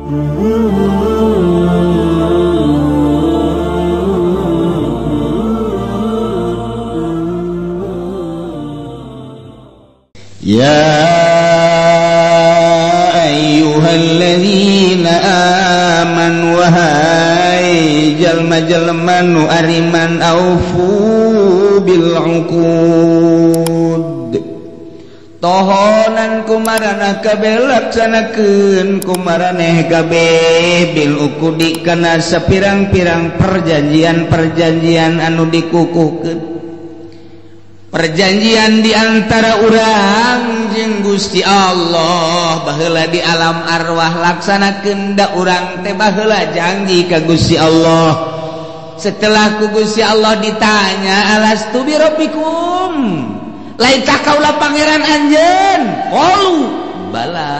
Ya ayyuhalladzina amanu wahai jalma-jalma nu ariman aufu bil uqud tohonan kumarana kabeh laksanakeun kumaraneh kabeh bil uqudi kana sapirang-pirang perjanjian-perjanjian anu dikukuhkeun perjanjian di antara urang jeung Gusti Allah baheula di alam arwah laksanakeun da urang teh baheula janji ka Gusti Allah setelah ku Gusti Allah ditanya alastu bi rabbikum lain tah kaula pangeran anjeun qalu bala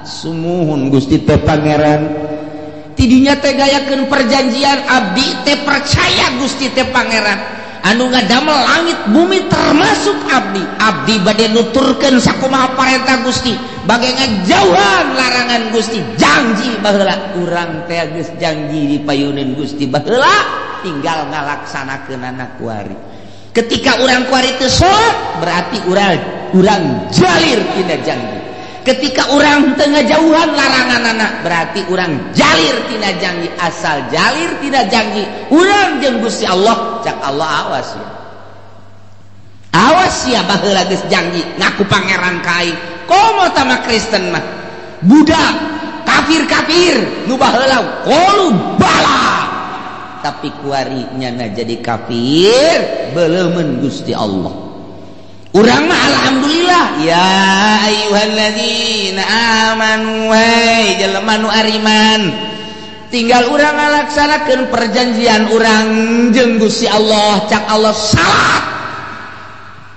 sumuhun Gusti teh pangeran tidinya teh gayakeun perjanjian abdi teh percaya Gusti teh pangeran anu ngadamel langit bumi termasuk abdi bade nuturkeun sakumaha parentah Gusti bage ngajauhan larangan Gusti janji baheula urang teh geus janji dipayuneun Gusti baheula tinggal ngalaksanakeunana kuari ketika urang kuari teu sok berarti urang jalir tina janji ketika urang teu ngajauhan laranganana berarti urang jalir tina janji asal jalir tina janji urang jeung Gusti Allah cak Allah awas ya baheula geus janji ngaku pangeran kai komo tama Kristen mah budak kafir nu baheula qalu bala tapi kuari nyana jadi kafir beuleumeun Gusti Allah urang mah alhamdulillah ya ayyuhalladzina amanu hai jelema nu ariman tinggal urang ngalaksanakeun perjanjian urang jeung Gusti Allah cak Allah salat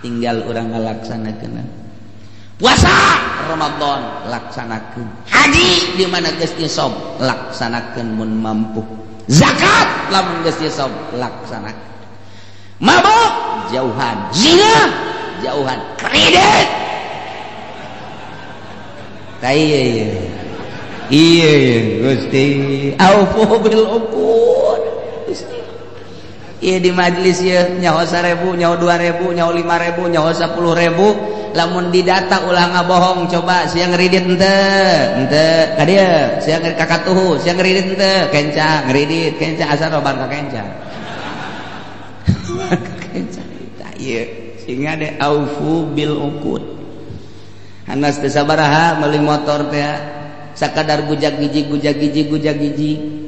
tinggal urang ngalaksanakeun puasa Ramadan laksanakeun haji di mana geus nisab laksanakeun mun mampu zakat lamun geus nisab laksanakeun mabok jauhan zina jauhan kredit iya Gusti aufu bil uqud Gusti ieu di majelis ieu nyaho 1000 nyaho 2000 nyaho 5000 nyaho 10000 lamun didata ulah ngabohong coba sia ngridit henteu ka dieu sia kakatuhu sia ngridit henteu kenca ngridit kenca asal roban ka kenca kenca ieu sehingga de aufu bil uqud hanas teh sabaraha meuli motor teh sakadar gujag gigi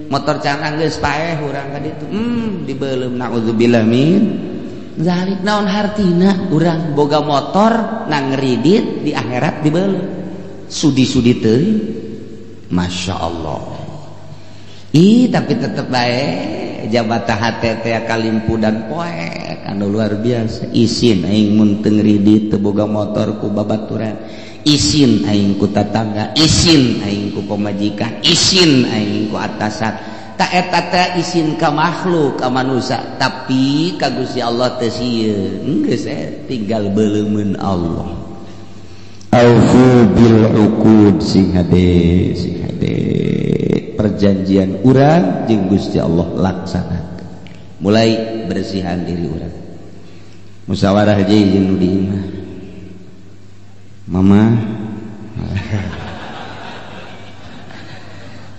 motor canang geus paeh urang ka ditu dibeulem naudzubillah min zalik naon hartina urang boga motor na ngridit di akhirat dibeulem sudi-sudi teuing masyaallah tapi tetep bae jabatan hate teh kalimpu dan poek anu luar biasa isin aing mun teu ngridit teu boga motor ku babaturan isin aing ku tatangga isin aing ku pamajikan isin aing ku atasan tak eta teh isin ka makhluk ka manusia tapi ka Gusti Allah teu sieun geus tinggal beuleumeun Allah aufu bil uqud sing hade perjanjian urang jeung Gusti Allah laksanakeun mulai bersihan diri urang musyawarah jeung nu di imah mama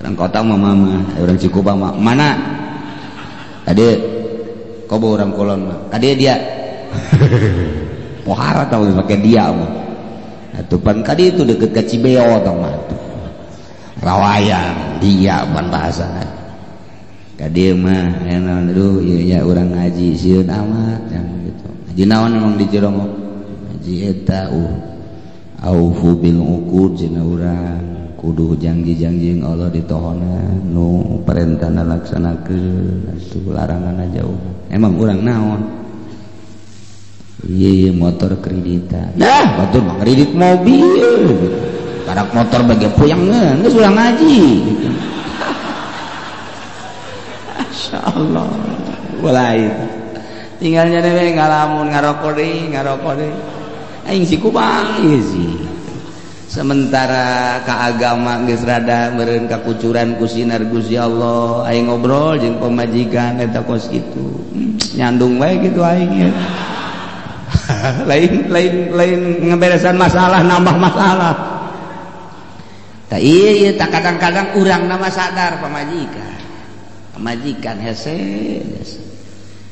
orang kota mama orang Cikupa mana tadi kobo orang kolon tadi dia pohara tahu pakai dia mah atuh pan kadi itu deket ka Cibeo tah mah rawayang dia ban bahasa kadi mah enak aduh ya urang ngaji sieun amat yang gitu ngaji naon emang di Ciromo ngaji eta aufu bil uqud cenah urang kudu janji-janji Allah ditohona nu perintahna laksanakeun atuh laranganna jauh emang urang naon iya motor kreditan nah motor mah kredit mobil karak motor bagi puyang geus urang ngaji gitu. Masyaallah walai tinggalnya dewe ngalamun ngarokok deui aing si kubang ieu sih sementara ka agama geus rada meureun kakucuran ku sinar Gusti Allah aing ngobrol jeung pamajikan eta kos kitu nyandung wae kitu aing lain ngeberesan masalah nambah masalah tah ieu tah kadang-kadang urang nama sadar pamajikan hese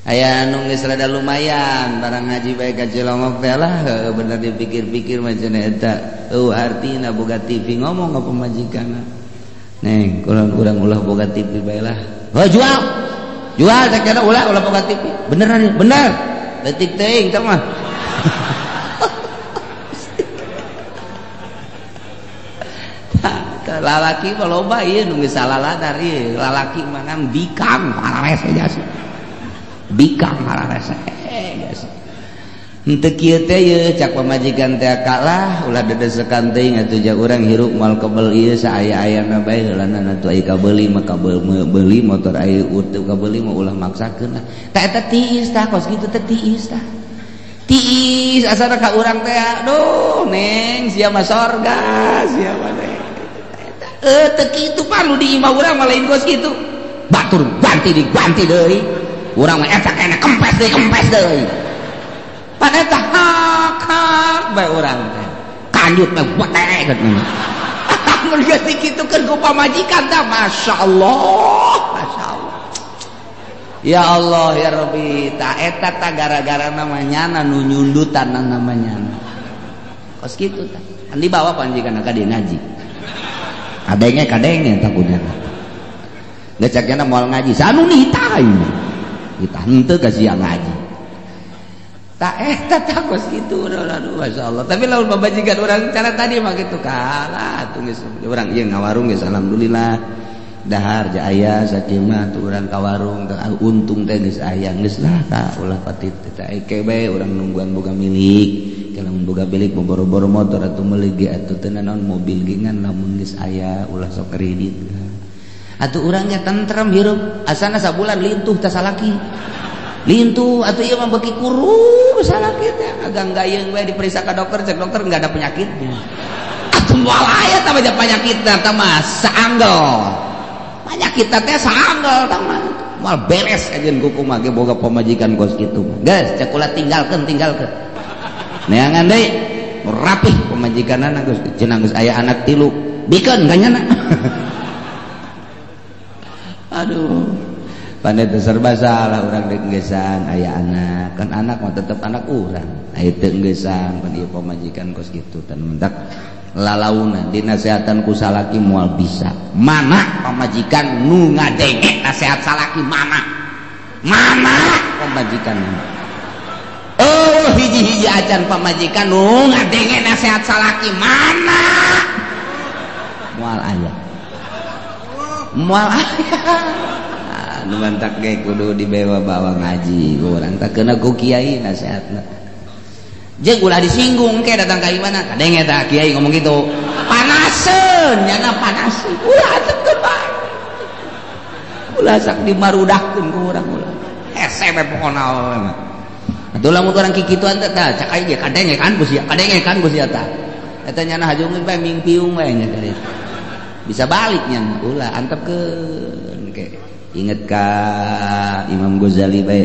aya anu geus rada lumayan barang ngaji bae ka Cilongok teh lah bener dipikir-pikir macam eta artina boga TV ngomong ka pamajikanna neng kurang ulah boga TV bae lah jual teh kana ulah boga TV beneran bener detik teuing teh mah lalaki mah loba ieu nu geus salaladar ieu lalaki mah kan bikang pararese jas bikang pararese jas henteu kieu teh ye cak pamajikan teh kalah ulah dedesekan teuing atuh jak urang hirup moal kebel ieu saaya-ayana bae heulana atuh aya kabeuli mah beuli motor aya utuh kabeuli mah ulah maksakeun lah tah eta tiis tah kos kitu teh tiis tah tiis asana ka urang teh aduh neng sia mah sorga sia mah neng teu kitu palu di imah urang mah lain kos kitu batur diganti deui urang mah eta kena kempes deui pan eta hak bae urang teh kanjut mah weteh geus mun geus dikitukeun ku pamajikan tah masyaallah ya Allah ya Rabbi tah eta tah gara-gara namanya nu nyundutan namanya kos kitu tah andi bawa panjikan ka di ngaji kadenge takutnya nggak caknya mau ngaji sanu nita ini kita henteu ka sia ngaji tak takos gitu aduh masyaallah tapi lamun pamajikan urang cara tadi mah kitu kalah atuh geus urang ieu ngawarung geus alhamdulillah dahar ja aya sakieu mah tuh urang ka warung untung teh geus aya geus lah tah ulah pati teh eke bae urang nungguan boga milik lamun boga milik boro-boro motor atuh meuli ge atuh teu naon mobil ge ngan lamun geus aya ulah sok kredit atuh urang ge tentrem hirup asana sabulan lintuh teh salaki lintuh atuh ieu mah beuki kurung salaki teh agang gayeung we diperiksa ka dokter cek dokter enggak ada penyakitnya atuh moal aya tah bae penyakitna tah mah saanggel penyakit teh saanggel tah mah moal beres ajeun kuku mah ge boga pamajikan kos kitu mah geus cek ulah tinggalkeun neangan deui rapih pamajikanana geus cenah geus aya anak 3 bikeun kanyana aduh pandai teh serba salah urang deuk geusaan aya anak kan anak mah tetep anak urang aya teu geusaan pan ieu pamajikan kos kitu tan mentak lalauna dinasehatan ku salaki moal bisa mana pamajikan nu ngadenge nasehat salaki mana pamajikan hiji-hiji acan pamajikan nu ngadenge nasehat salaki mana moal aya nu mantak ge kudu dibawa ngaji urang teh keuna ku kiai nasehatna jeung ulah disinggung ke datang ka imana kadenge tah kiai ngomong gitu panaseun nyana panaseun ulah teu bae ulah sak dimarudahkeun ku urang ulah hese bae pokona mah atuh lamun urang kikituan teh tah cak aya kadenge kan ku sia tah eta nyana hajungkeun bae mingpiung bae nya teh bisa baliknya ulah antepkeun ke inget ka Imam Ghazali bae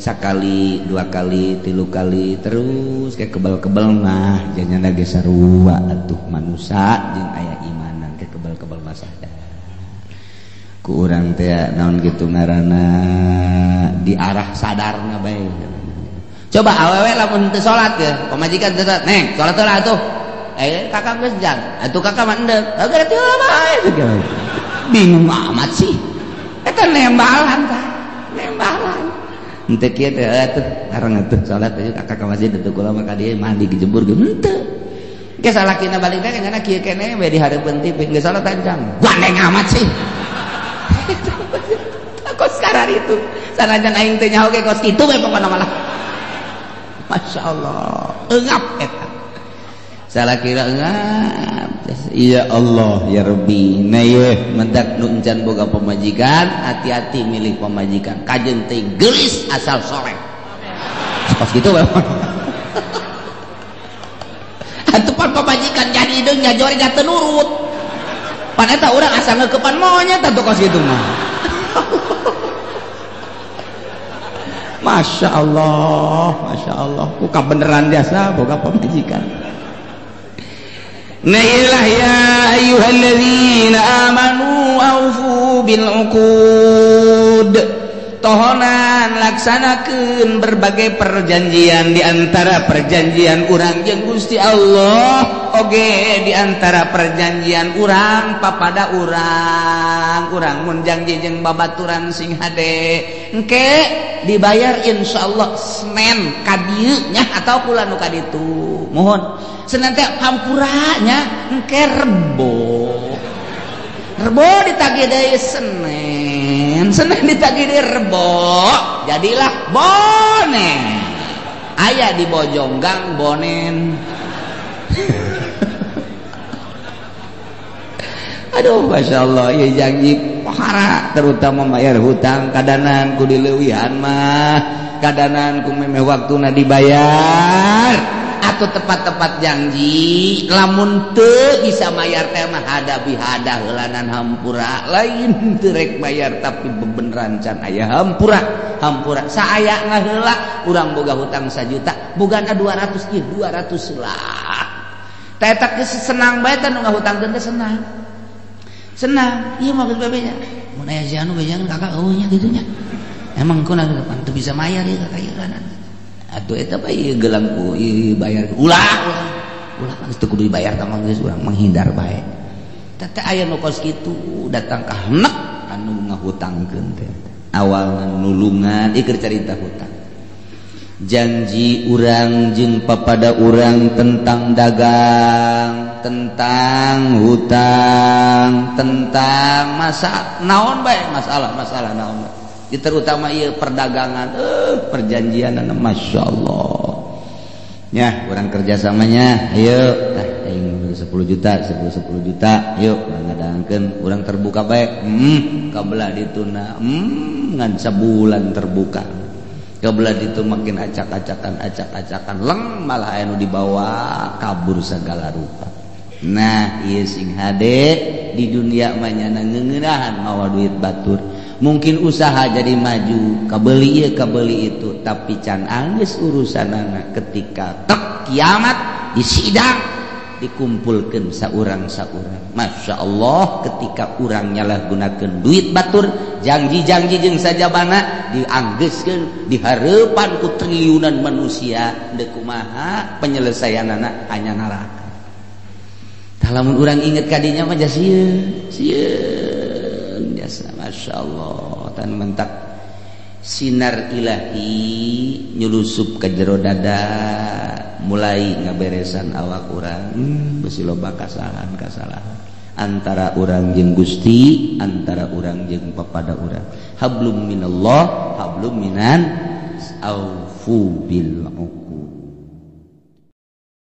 sakali 2 kali 3 kali terus kayak kebal-kebal mah jadinya ge sarua atuh manusia jeung aya imanan kayak kebal-kebal masada ku urang teh naon kitu ngaranna diarah sadarna bae coba awewe lamun teu salat ge pamajikan teu neng salat heula atuh kakak geus jang atuh kakak mah endeuh berarti heula bae bingung amat sih eta nembalan tah nembalan henteu kieu teh atuh areng atuh salat teh kakak ka masjid teu kula mah ka dieu mandi dijembur ge henteu ge salakina balik teh nya kieu keneh we di hareupeun TV geus salat tanjang gandeng amat sih kos karar itu sanajan aing teh nyaho ge kos kitu we pokona malah masyaallah eungap eta salah kira eungap ya Allah ya Rabbi na ye mendak nu encan boga pamajikan hati-hati milih pamajikan kajeun teh geulis asal soleh kos kitu we atuh pan pamajikan jadi deung nyajori gak tenurut pan eta urang asa ngeukepan monyet atuh kos kitu mah Masya Allah buka beneran jasa boga pamajikan Nailah ya ayyuhalladzina amanu aufu bil uqud tohonan laksanakeun berbagai perjanjian di antara perjanjian urang jeung Gusti Allah oge di antara perjanjian urang papada urang mun janji jeung babaturan sing hade engke dibayar insyaallah Senin ka dieu nya atau kula nu ka ditu mohon Senin teh hampuranya engke Rebo ditagih deui Senin ditagih deui Rebo jadilah bonen aya di Bojonggang bonen aduh Masya Allah ya janji pahara terutama bayar hutang kadanan ku dileuwihan mah kadanan ku memeh waktuna dibayar atau tepat-tepat janji lamun teu bisa mayar teh mah hada heulanan hampura lain teu rek bayar tapi bebeneran can aya hampura saaya ngaheula urang boga hutang 1 juta bogana 200 ieu 200 lah teh eta senang bae teh nu ngahutangkeun teh senang ieu mah geus babenya mun aya janu bejangan kakak eueuh nya kitu nya emang kuna depan teu bisa mayar ieu kakak ieu atuh eta bae gelangku bayar ulah geus teu kudu dibayar tah mah geus urang menghindar bae teh aya nu kos kitu datang ka heunek anu ngahutangkeun teh awal nulungan ieu carita hutang janji urang jeung papada urang tentang dagang tentang hutang tentang naon bae masalah naon bae terutama ieu perdagangan perjanjian Masya Allah nya urang kerjasamanya ayo tah aing 10 juta yuk ngadangkeun urang terbuka bae kabelah dituna ngan sabulan terbuka kabelah ditu makin acak-acakan leng malah aya nu dibawa kabur segala rupa nah ieu sing hade di dunia mah nyana ngeuneunahan mawa duit batur mungkin usaha jadi maju kabeli itu tapi can anggeus urusanana ketika tek kiamat di sidang dikumpulkeun saurang Masya Allah ketika urang nyalahgunakeun duit batur janji-janji jeung sajabana dianggeuskeun di hareupan ku triliunan manusia deuk kumaha penyelesaianana hanya neraka lamun urang inget kadinya mah sieun jasa Masya Allah tan mentak sinar ilahi nyulusup ka jero dada mulai ngaberesan awak urang besi loba kasalahan antara urang jeung Gusti antara urang jeung papada urang hablum minallah hablum minan aufu bil